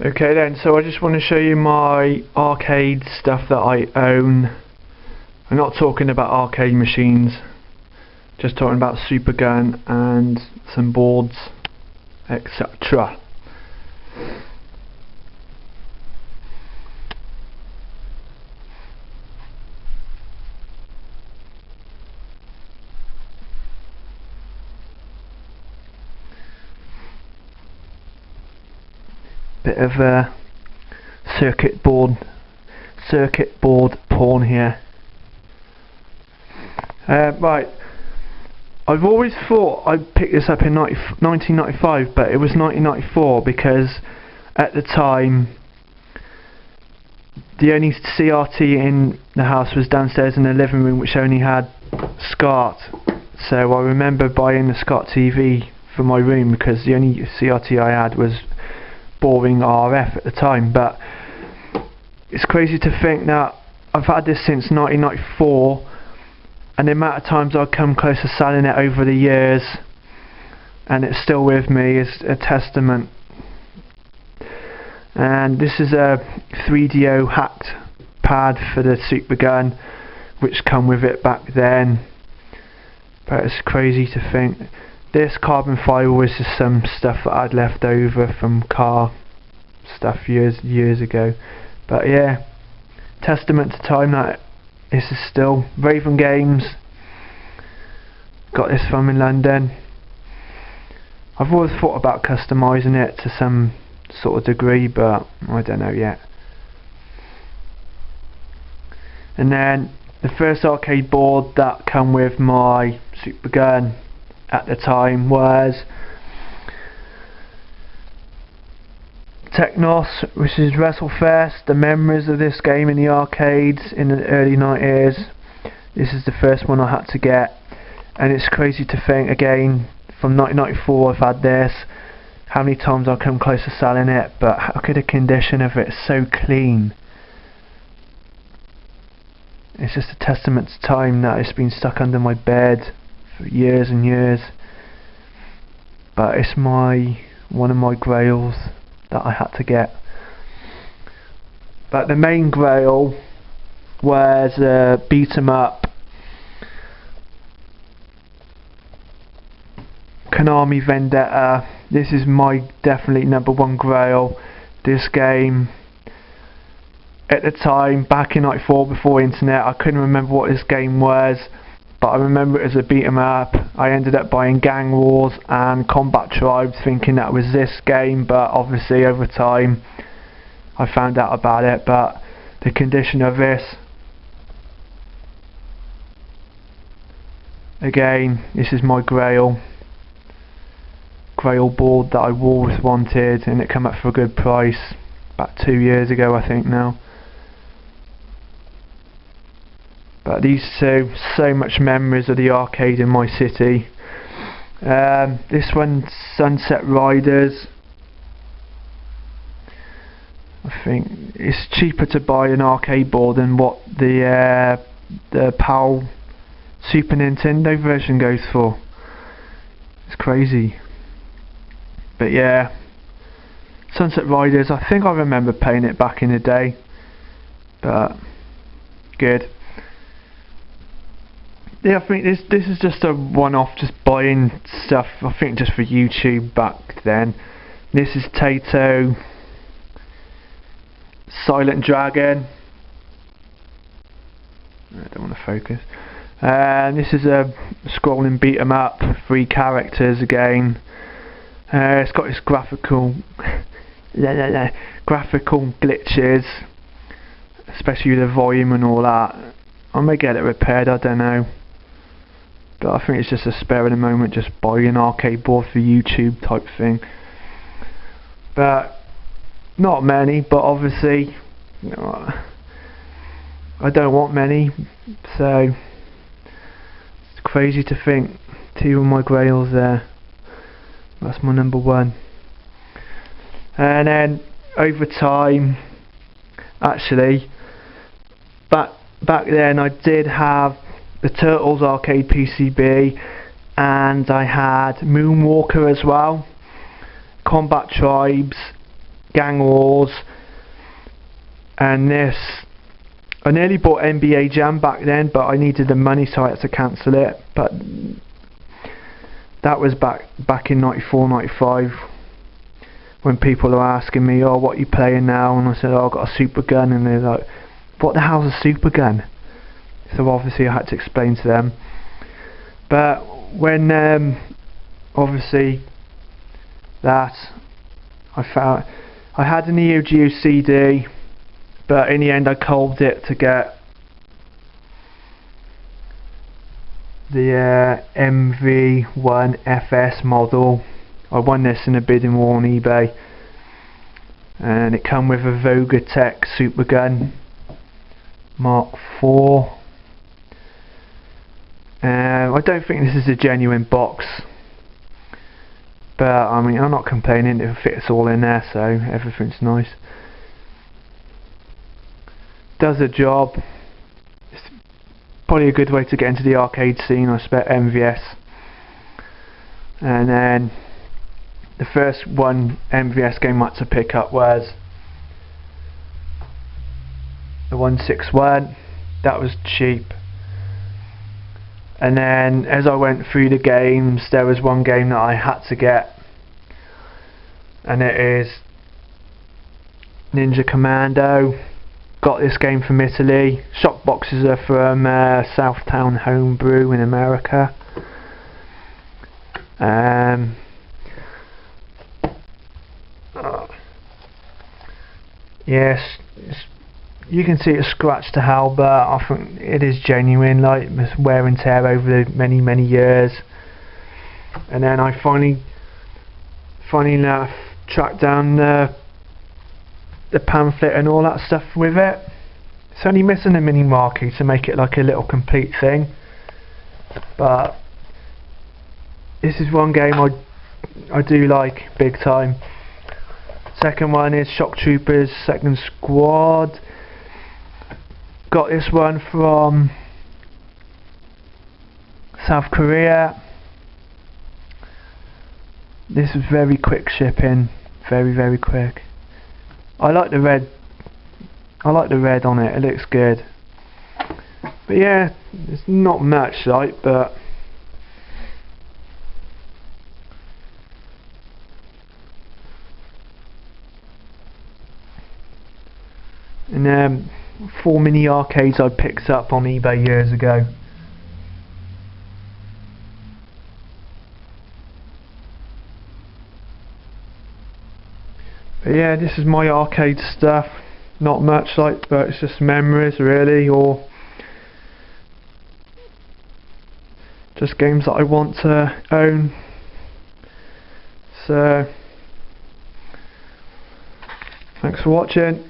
Okay then, so I just want to show you my arcade stuff that I own. I'm not talking about arcade machines, just talking about Super Gun and some boards, etc. Bit of a circuit board porn here. Right, I've always thought I'd pick this up in 1995, but it was 1994 because at the time the only CRT in the house was downstairs in the living room, which only had SCART. So I remember buying the SCART TV for my room because the only CRT I had was boring RF at the time. But it's crazy to think that I've had this since 1994, and the amount of times I've come close to selling it over the years and it's still with me is a testament. And this is a 3DO hacked pad for the Super Gun, which come with it back then. But it's crazy to think this carbon fibre was just some stuff that I'd left over from car stuff years ago. But yeah, testament to time that this is still Raven Games. Got this from in London. I've always thought about customising it to some sort of degree, but I don't know yet. And then the first arcade board that came with my Super Gun at the time was Technos, which is WrestleFest. The memories of this game in the arcades in the early 90s. This is the first one I had to get, and it's crazy to think again from 1994 I've had this. How many times I've come close to selling it, but how could the condition of it so clean? It's just a testament to time that it's been stuck under my bed for years and years. But it's one of my grails that I had to get. But the main grail was a beat 'em up Konami Vendetta. This is my definitely #1 grail. This game, at the time, back in '94, before internet, I couldn't remember what this game was, but I remember it as a beat 'em up. I ended up buying Gang Wars and Combat Tribes thinking that was this game, but obviously over time I found out about it. But the condition of this, again, this is my grail board that I always wanted, and it came up for a good price about 2 years ago, I think now. But these two, so much memories of the arcade in my city. This one, Sunset Riders. I think it's cheaper to buy an arcade board than what the PAL Super Nintendo version goes for. It's crazy. But yeah, Sunset Riders, I think I remember playing it back in the day, but good. Yeah, I think this is just a one-off, just buying stuff, I think just for YouTube back then. This is Taito, Silent Dragon. I don't want to focus. And this is a scrolling beat 'em up, 3 characters again. It's got its graphical glitches, especially with the volume and all that. I may get it repaired, I don't know. But I think it's just a spare in the moment, just buy an arcade board for YouTube type thing. But not many, but obviously, you know, I don't want many, so it's crazy to think 2 of my grails there. That's my #1. And then over time, actually, back then I did have the Turtles arcade PCB, and I had Moonwalker as well, Combat Tribes, Gang Wars, and this. I nearly bought NBA Jam back then, but I needed the money, so I had to cancel it. But that was back in 94, 95, when people are asking me, oh, what are you playing now? And I said, oh, I've got a super gun, and they're like, what the hell's a super gun? So obviously I had to explain to them. But when obviously that I had an Neo Geo CD, but in the end I culled it to get the MV1 FS model. I won this in a bidding war on eBay, and it come with a Vogatech Supergun Mark IV. I don't think this is a genuine box, but I mean, I'm not complaining, it fits all in there, so everything's nice. Does a job. It's probably a good way to get into the arcade scene. I expect MVS. And then the first one MVS game I had to pick up was the 161. That was cheap. And then as I went through the games, there was one game that I had to get, and it is Ninja Commando. Got this game from Italy. Shock boxes are from Southtown Homebrew in America. Yes, you can see it's scratched to hell, but I think it is genuine. Like, it's wear and tear over the many years. And then I finally enough tracked down the pamphlet and all that stuff with it. It's only missing a mini marquee to make it like a little complete thing, but this is one game I do like big time. Second one is Shock Troopers Second Squad. Got this one from South Korea. This is very quick shipping, very quick. I like the red on it, it looks good. But yeah, it's not much like, but and 4 mini arcades I picked up on eBay years ago. But yeah, this is my arcade stuff. Not much like, but it's just memories really, or just games that I want to own. So thanks for watching.